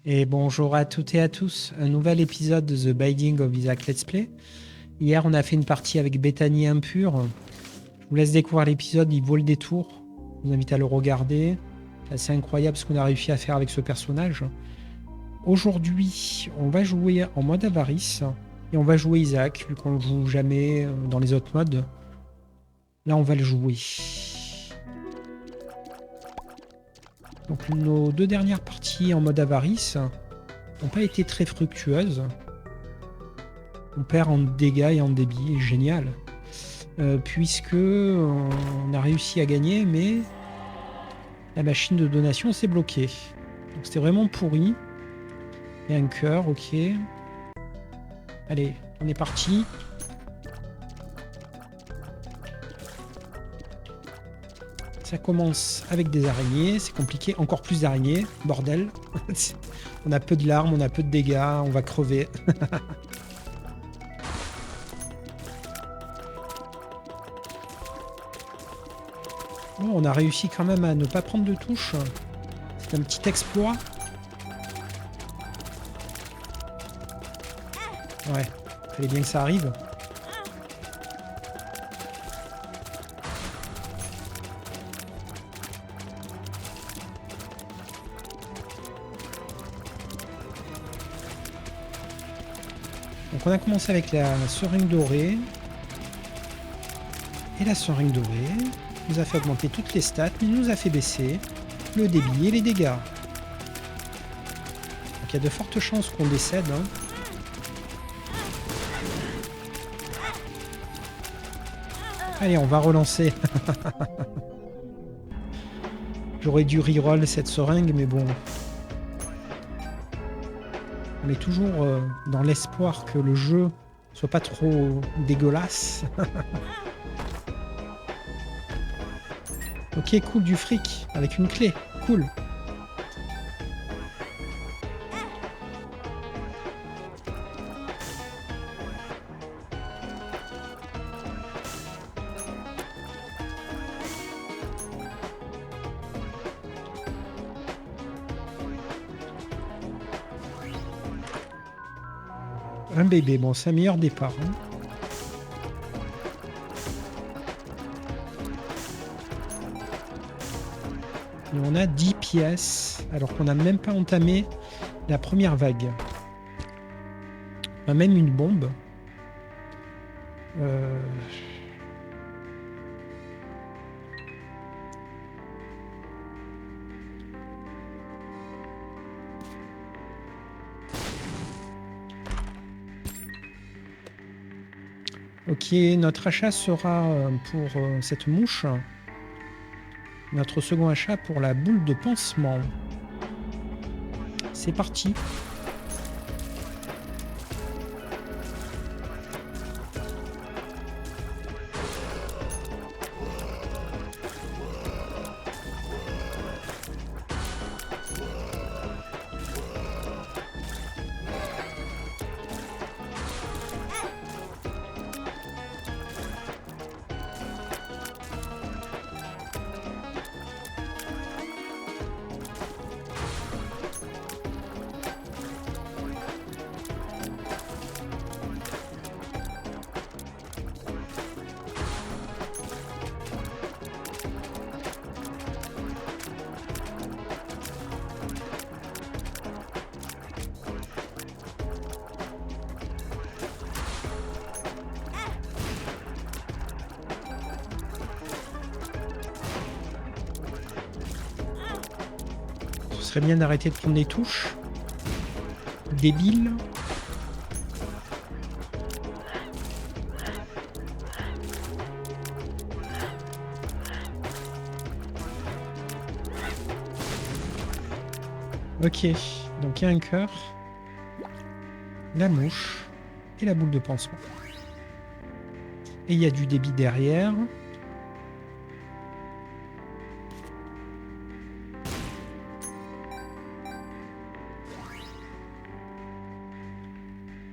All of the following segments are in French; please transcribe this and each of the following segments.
Et bonjour à toutes et à tous, un nouvel épisode de The Binding of Isaac Let's Play. Hier, on a fait une partie avec Bethany Impure. Je vous laisse découvrir l'épisode, il vaut le détour. Je vous invite à le regarder. C'est assez incroyable ce qu'on a réussi à faire avec ce personnage. Aujourd'hui, on va jouer en mode avarice. Et on va jouer Isaac, vu qu'on ne joue jamais dans les autres modes. Là, on va le jouer. Donc nos deux dernières parties en mode avarice n'ont pas été très fructueuses. On perd en dégâts et en débit, génial. Puisque on a réussi à gagner, mais la machine de donation s'est bloquée. Donc c'était vraiment pourri. Il y a un cœur, ok. Allez, on est parti. Ça commence avec des araignées, c'est compliqué, encore plus d'araignées, bordel. On a peu de larmes, on a peu de dégâts, on va crever. Bon, on a réussi quand même à ne pas prendre de touche. C'est un petit exploit. Ouais, fallait bien que ça arrive. Donc on a commencé avec la seringue dorée. Et la seringue dorée nous a fait augmenter toutes les stats, mais nous a fait baisser le débit et les dégâts. Donc il y a de fortes chances qu'on décède. Hein. Allez, on va relancer. J'aurais dû reroll cette seringue, mais bon. On est toujours dans l'espoir que le jeu soit pas trop dégueulasse. Ok, cool, du fric avec une clé. Cool. Un bébé, bon, c'est un meilleur départ. Hein. Et on a 10 pièces, alors qu'on n'a même pas entamé la première vague. On a même une bombe. Ok, notre achat sera pour cette mouche. Notre second achat pour la boule de pansement. C'est parti. Ce serait bien d'arrêter de prendre des touches. Débile. Ok, donc il y a un cœur, la mouche et la boule de pansement. Et il y a du débit derrière.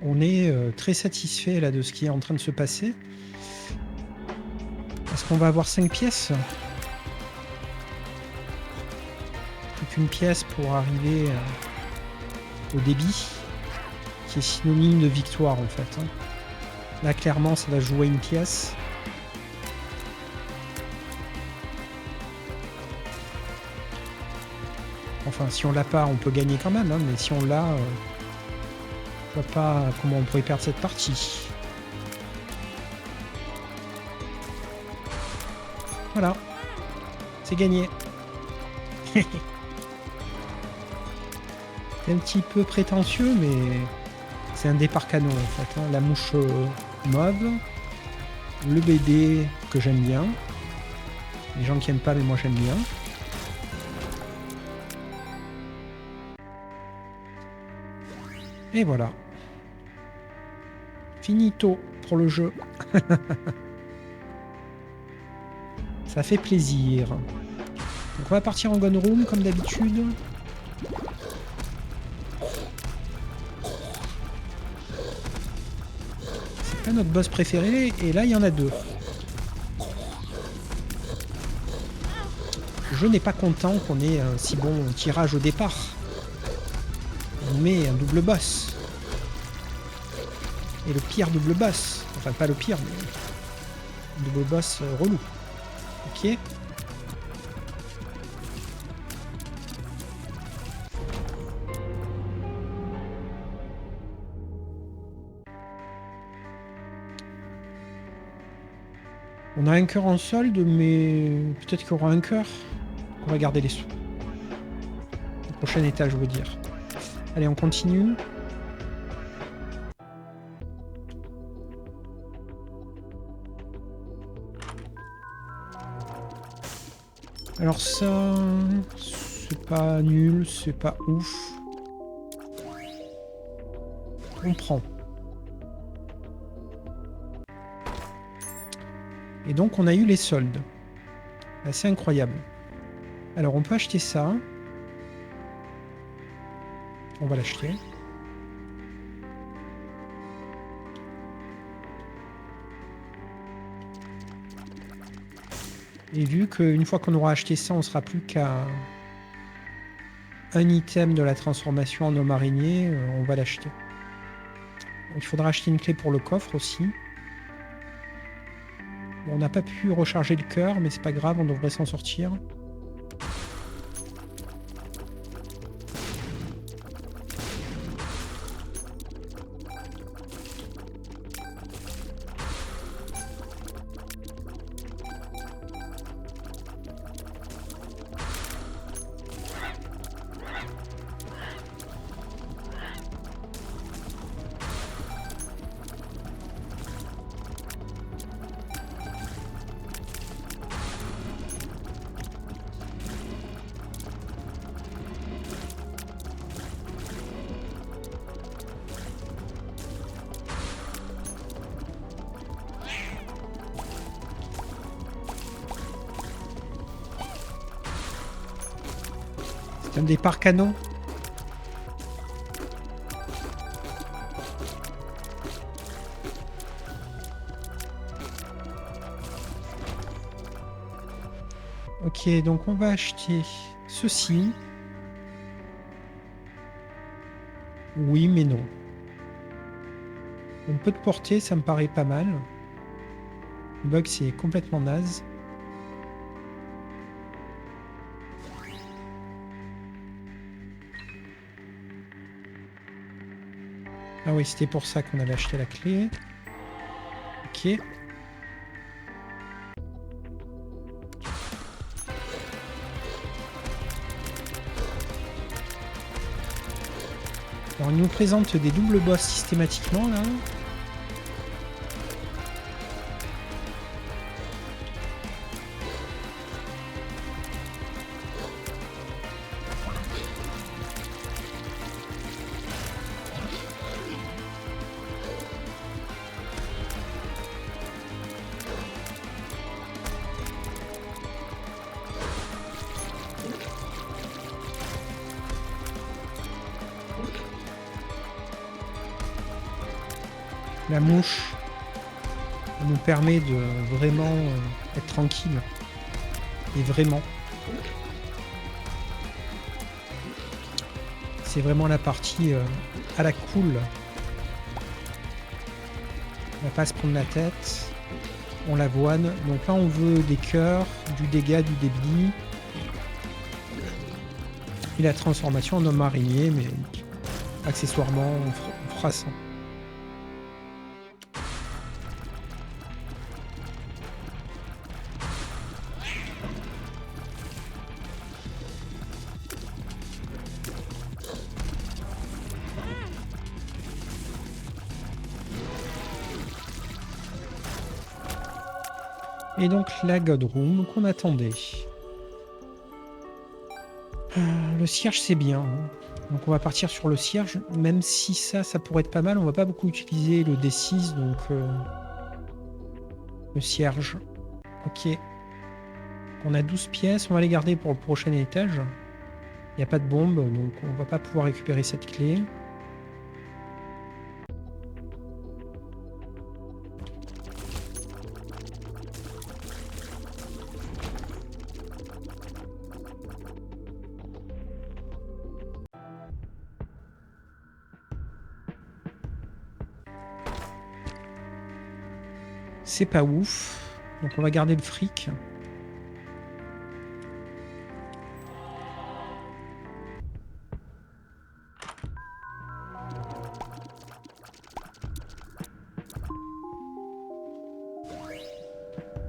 On est très satisfait là de ce qui est en train de se passer. Est-ce qu'on va avoir 5 pièces? Plus qu'une pièce pour arriver au débit, qui est synonyme de victoire en fait. Hein. Là, clairement, ça va jouer une pièce. Enfin, si on l'a pas, on peut gagner quand même, hein, mais si on l'a, je vois pas comment on pourrait perdre cette partie. Voilà, c'est gagné. C'est un petit peu prétentieux, mais c'est un départ canon en fait. Hein. La mouche mauve, le bébé que j'aime bien. Les gens qui aiment pas, mais moi j'aime bien. Et voilà. Finito pour le jeu. Ça fait plaisir. Donc on va partir en gun room comme d'habitude. C'est pas notre boss préféré et là il y en a deux. Je n'ai pas content qu'on ait un si bon tirage au départ. On met un double boss. Et le pire double boss. Enfin pas le pire mais double boss relou. Ok. On a un cœur en solde, mais peut-être qu'il y aura un cœur. On va garder les sous. Au prochain étage, je veux dire. Allez, on continue. Alors ça, c'est pas nul, c'est pas ouf. On prend. Et donc on a eu les soldes. Assez incroyable. Alors on peut acheter ça. On va l'acheter. Et vu qu'une fois qu'on aura acheté ça, on sera plus qu'à un item de la transformation en homme araignée, on va l'acheter. Il faudra acheter une clé pour le coffre aussi. Bon, on n'a pas pu recharger le cœur, mais c'est pas grave, on devrait s'en sortir. C'est un départ canon. Ok, donc on va acheter ceci. Oui, mais non. Un peu de portée, ça me paraît pas mal. Le bug, c'est complètement naze. Ah oui, c'était pour ça qu'on avait acheté la clé. Ok. Alors, il nous présente des doubles boss systématiquement, là. La mouche nous permet de vraiment être tranquille. Et vraiment. C'est vraiment la partie à la cool. On va pas se prendre la tête. On l'avoine. Donc là, on veut des cœurs, du dégât, du débit. Et la transformation en homme araignée, mais accessoirement, on fera ça. Et donc la God Room qu'on attendait. Le cierge c'est bien. Donc on va partir sur le cierge. Même si ça pourrait être pas mal. On va pas beaucoup utiliser le D6. Donc le cierge. Ok. On a 12 pièces. On va les garder pour le prochain étage. Il n'y a pas de bombe. Donc on va pas pouvoir récupérer cette clé. C'est pas ouf. Donc on va garder le fric.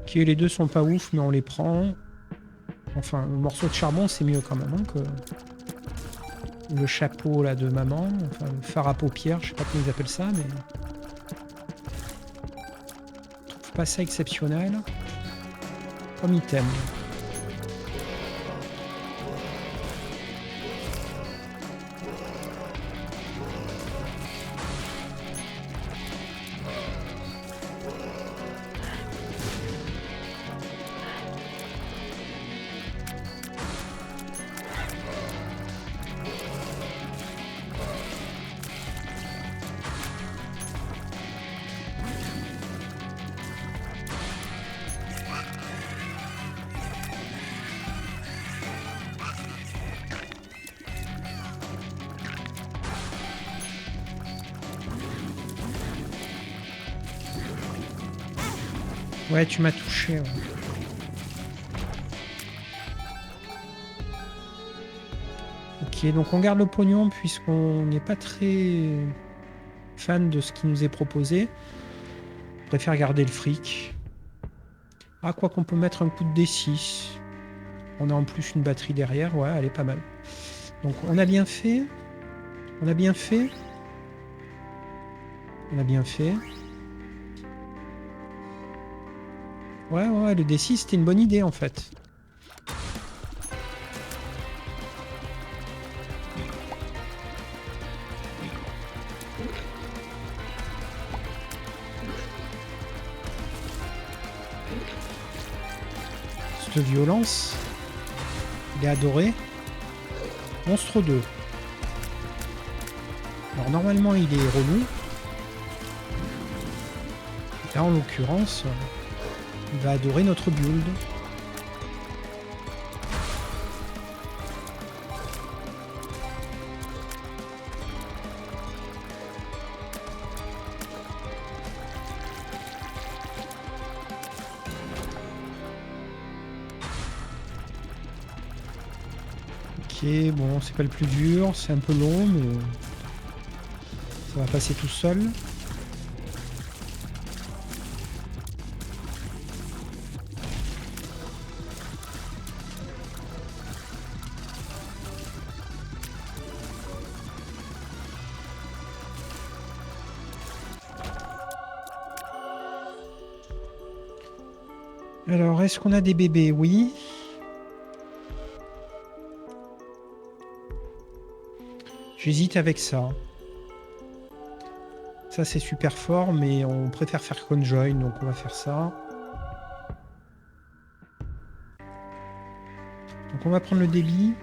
Ok, les deux sont pas ouf, mais on les prend. Enfin, le morceau de charbon, c'est mieux quand même hein, que le chapeau là de maman. Enfin, le fard à paupières, je sais pas comment ils appellent ça, mais je trouve pas ça exceptionnel comme item. Ouais, tu m'as touché. Ouais. Ok, donc on garde le pognon puisqu'on n'est pas très fan de ce qui nous est proposé. On préfère garder le fric. Ah, quoi qu'on peut mettre un coup de D6. On a en plus une batterie derrière. Ouais, elle est pas mal. Donc on a bien fait. On a bien fait. On a bien fait. Ouais, ouais, le D6 c'était une bonne idée en fait. Cette violence. Il est adoré. Monstre 2. Alors normalement il est relou. Là en l'occurrence, il va adorer notre build. Ok, bon, c'est pas le plus dur, c'est un peu long, mais ça va passer tout seul. Alors, est-ce qu'on a des bébés? Oui. J'hésite avec ça. Ça, c'est super fort, mais on préfère faire conjoin, donc on va faire ça. Donc on va prendre le débit.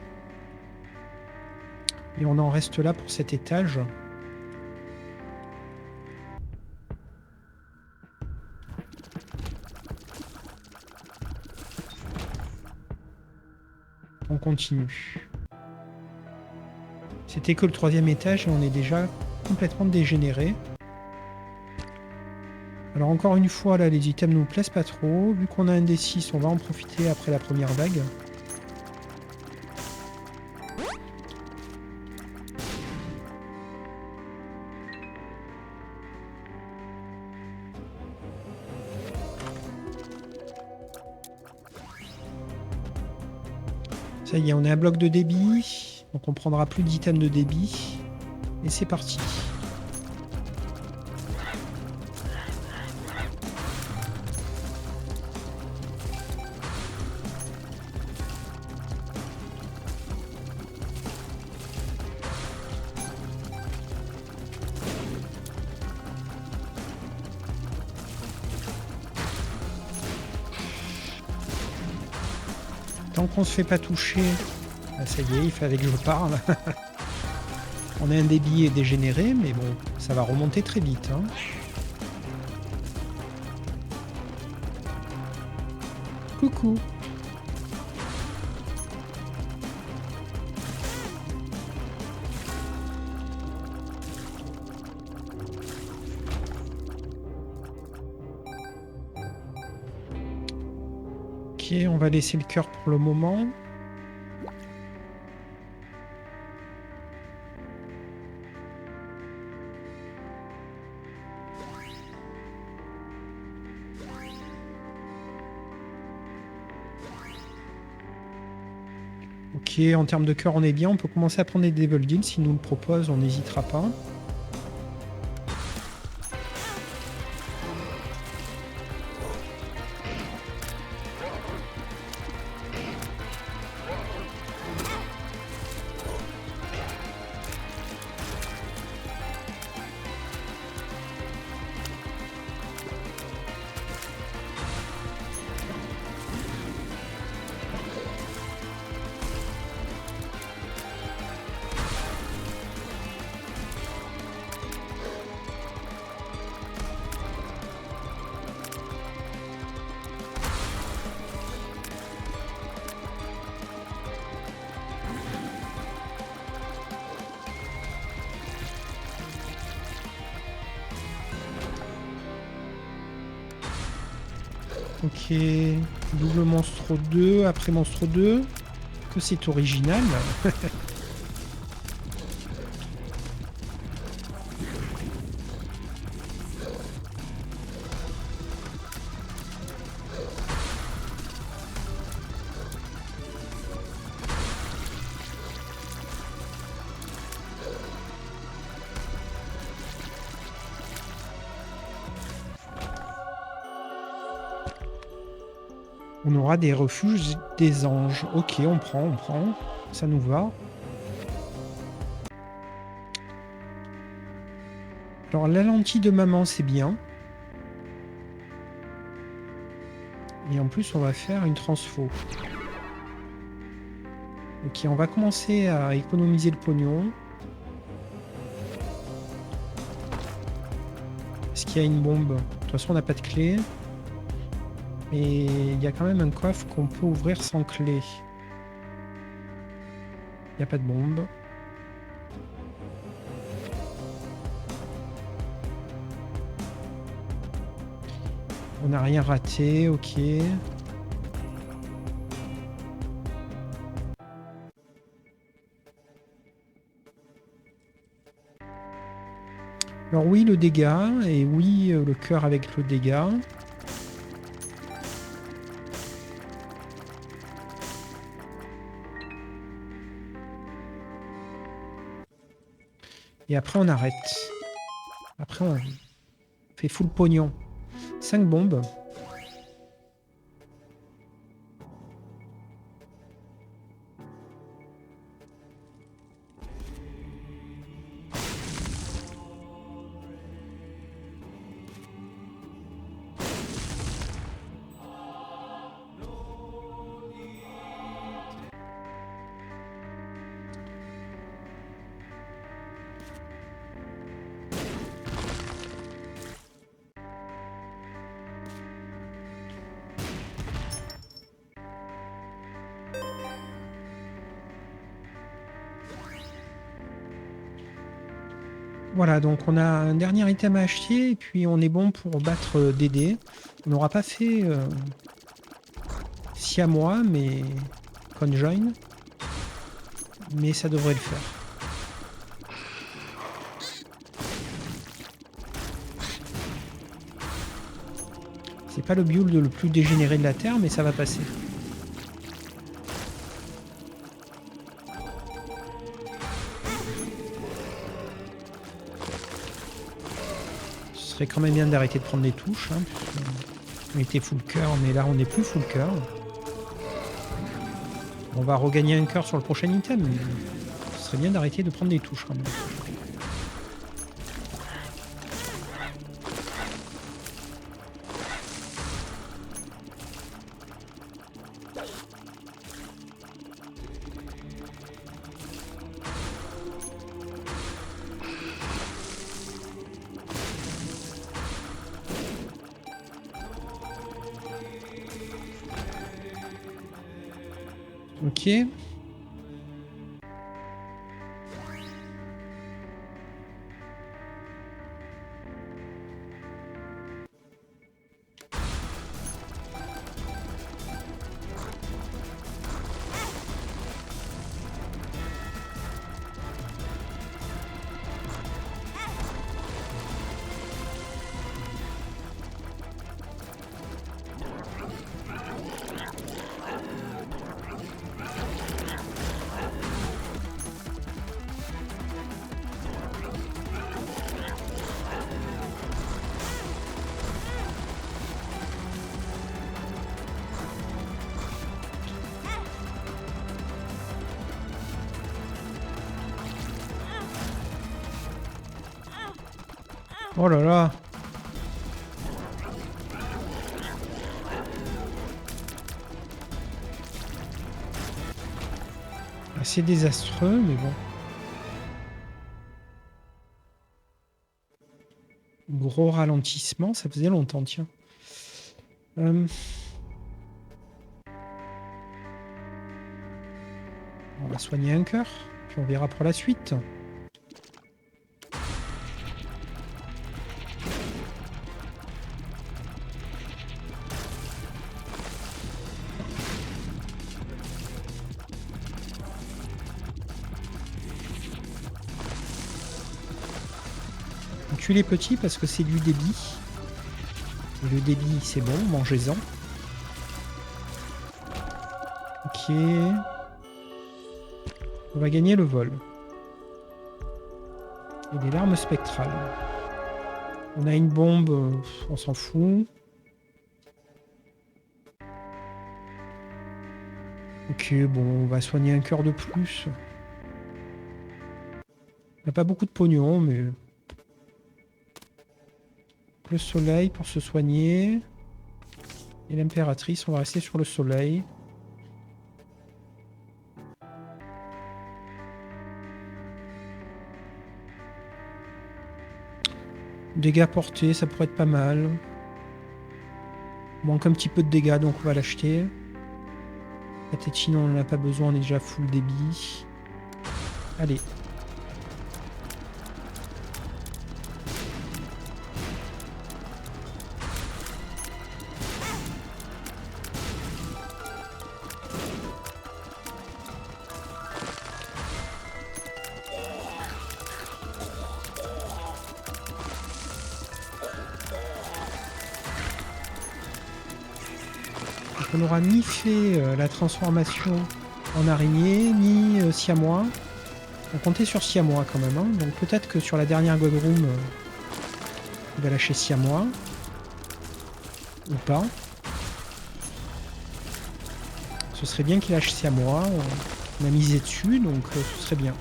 Et on en reste là pour cet étage. On continue. C'était que le 3e étage et on est déjà complètement dégénéré. Alors encore une fois, là, les items nous plaisent pas trop. Vu qu'on a un D6, on va en profiter après la première vague. Ça y est, on est à bloc de débit. Donc on prendra plus d'items de débit. Et c'est parti. Tant qu'on se fait pas toucher, ah, ça y est, il fallait que je parle. On a un débit dégénéré, mais bon, ça va remonter très vite. Hein. Coucou. Ok, on va laisser le cœur pour le moment. Ok, en termes de cœur, on est bien. On peut commencer à prendre des Devil Deals. S'ils nous le proposent, on n'hésitera pas. Ok, double monstre 2, après monstre 2, que c'est original. On aura des refuges des anges. Ok, on prend. Ça nous va. Alors, la lentille de maman, c'est bien. Et en plus, on va faire une transfo. Ok, on va commencer à économiser le pognon. Est-ce qu'il y a une bombe? De toute façon, on n'a pas de clé. Mais il y a quand même un coffre qu'on peut ouvrir sans clé. Il n'y a pas de bombe. On n'a rien raté, ok. Alors oui, le dégât, et oui, le cœur avec le dégât. Et après, on arrête. Après, on fait full pognon. 5 bombes. Voilà, donc on a un dernier item à acheter et puis on est bon pour battre Dédé. On n'aura pas fait Siamois, mais Conjoin, mais ça devrait le faire. C'est pas le build le plus dégénéré de la Terre, mais ça va passer. Ce serait quand même bien d'arrêter de prendre des touches. Hein, on était full cœur, mais là on n'est plus full cœur. On va regagner un cœur sur le prochain item, mais ce serait bien d'arrêter de prendre des touches quand même. Ok. Oh là là. C'est désastreux, mais bon. Gros ralentissement, ça faisait longtemps, tiens. On va soigner un cœur, puis on verra pour la suite. On tue les petits parce que c'est du débit. Et le débit, c'est bon, mangez-en. Ok. On va gagner le vol. Et des larmes spectrales. On a une bombe, on s'en fout. Ok, bon, on va soigner un cœur de plus. On n'a pas beaucoup de pognon, mais... Le soleil pour se soigner. Et l'impératrice, on va rester sur le soleil. Dégâts portés, ça pourrait être pas mal. Manque un petit peu de dégâts, donc on va l'acheter. La tétine, on n'en a pas besoin, on est déjà full débit. Allez. On n'aura ni fait la transformation en araignée, ni siamois. On comptait sur siamois quand même. Hein. Donc peut-être que sur la dernière Godroom, il va lâcher siamois. Ou pas. Ce serait bien qu'il lâche siamois. On a misé dessus, donc ce serait bien.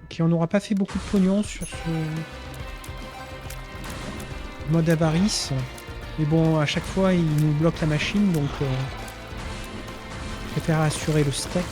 Ok, on n'aura pas fait beaucoup de pognon sur ce... Mode avarice. Mais bon, à chaque fois, il nous bloque la machine, donc je préfère assurer le steak.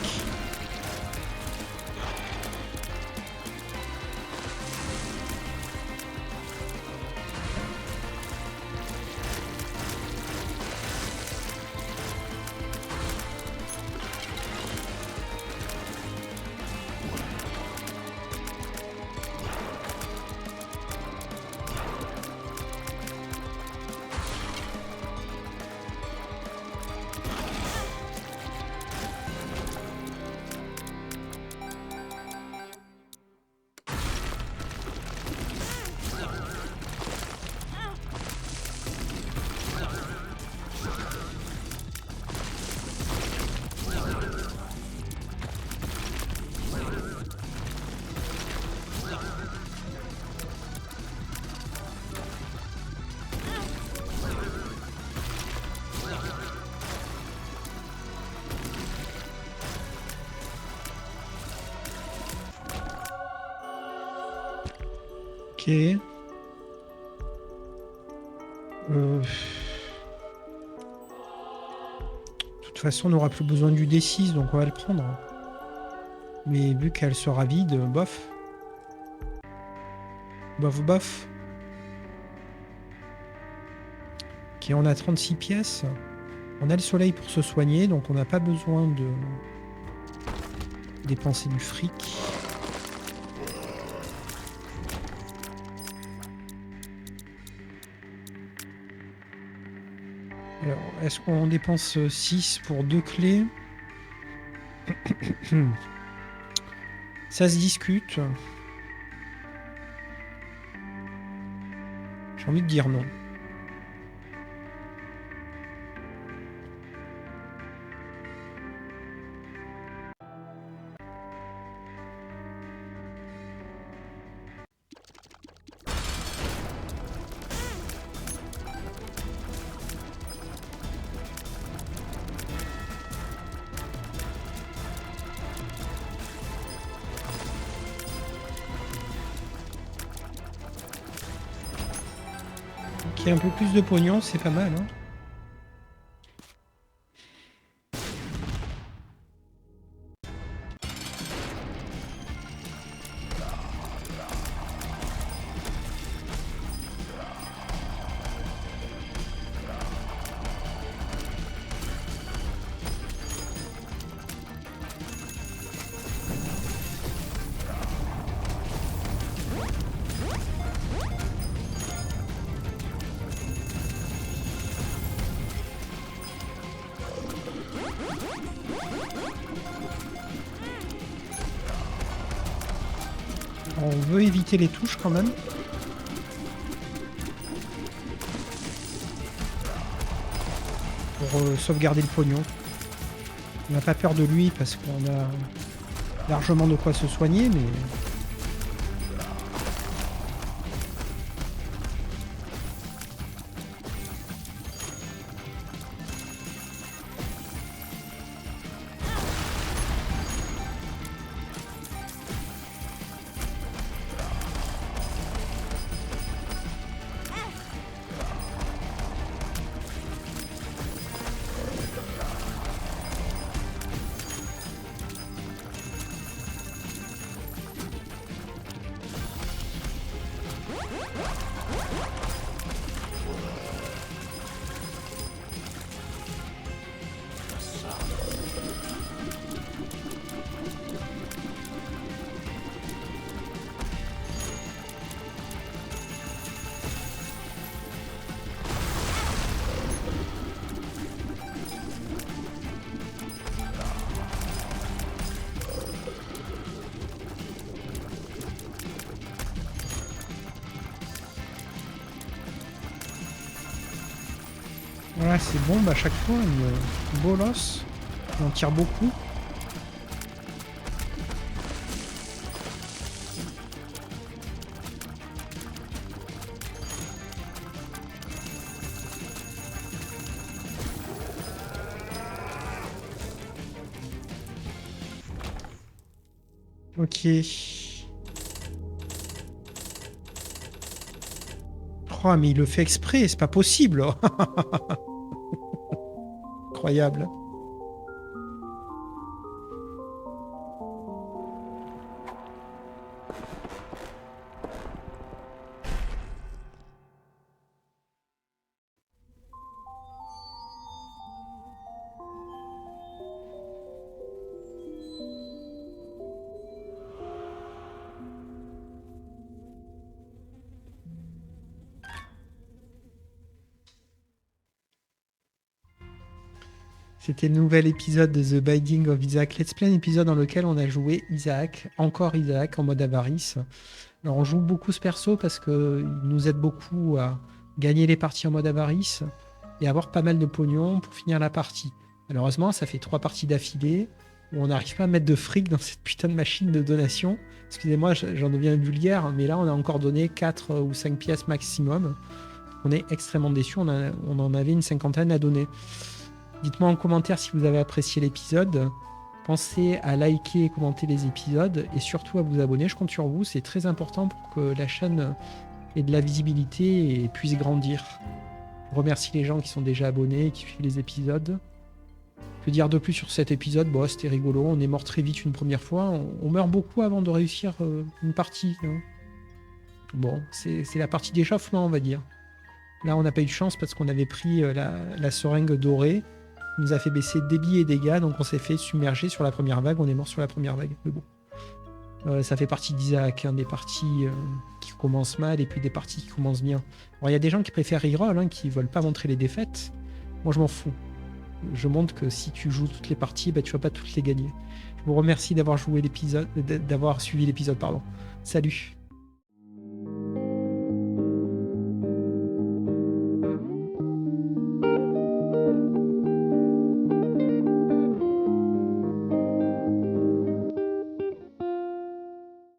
Ok. De toute façon, on n'aura plus besoin du D6, donc on va le prendre. Mais vu qu'elle sera vide, bof. Bof, bof. Ok, on a 36 pièces. On a le soleil pour se soigner, donc on n'a pas besoin de dépenser du fric. Alors, est-ce qu'on dépense 6 pour 2 clés? Ça se discute. J'ai envie de dire non. Ok, un peu plus de pognon, c'est pas mal, hein. On veut éviter les touches quand même. Pour sauvegarder le pognon. On n'a pas peur de lui parce qu'on a largement de quoi se soigner, mais... Voilà, c'est bon, à chaque fois, une bolosse. On tire beaucoup. Ok. Oh, mais il le fait exprès, c'est pas possible. Incroyable. C'était le nouvel épisode de The Binding of Isaac Let's Play, un épisode dans lequel on a joué Isaac, encore Isaac, en mode avarice. Alors on joue beaucoup ce perso parce qu'il nous aide beaucoup à gagner les parties en mode avarice et avoir pas mal de pognon pour finir la partie. Malheureusement, ça fait 3 parties d'affilée où on n'arrive pas à mettre de fric dans cette putain de machine de donation. Excusez-moi, j'en deviens vulgaire, mais là on a encore donné 4 ou 5 pièces maximum. On est extrêmement déçus, on en avait une cinquantaine à donner. Dites-moi en commentaire si vous avez apprécié l'épisode. Pensez à liker et commenter les épisodes et surtout à vous abonner. Je compte sur vous, c'est très important pour que la chaîne ait de la visibilité et puisse grandir. Je remercie les gens qui sont déjà abonnés et qui suivent les épisodes. Que dire de plus sur cet épisode? Bon, c'était rigolo, on est mort très vite une première fois. On meurt beaucoup avant de réussir une partie. Hein. Bon, c'est la partie d'échauffement, on va dire. Là, on n'a pas eu de chance parce qu'on avait pris la seringue dorée. Il nous a fait baisser débit et dégâts, donc on s'est fait submerger sur la première vague. On est mort sur la première vague, mais bon. Ça fait partie d'Isaac, hein, des parties qui commencent mal et puis des parties qui commencent bien. Alors, il y a des gens qui préfèrent reroll, hein, qui veulent pas montrer les défaites. Moi, je m'en fous. Je montre que si tu joues toutes les parties, bah, tu vas pas toutes les gagner. Je vous remercie d'avoir joué l'épisode, d'avoir suivi l'épisode, pardon. Salut.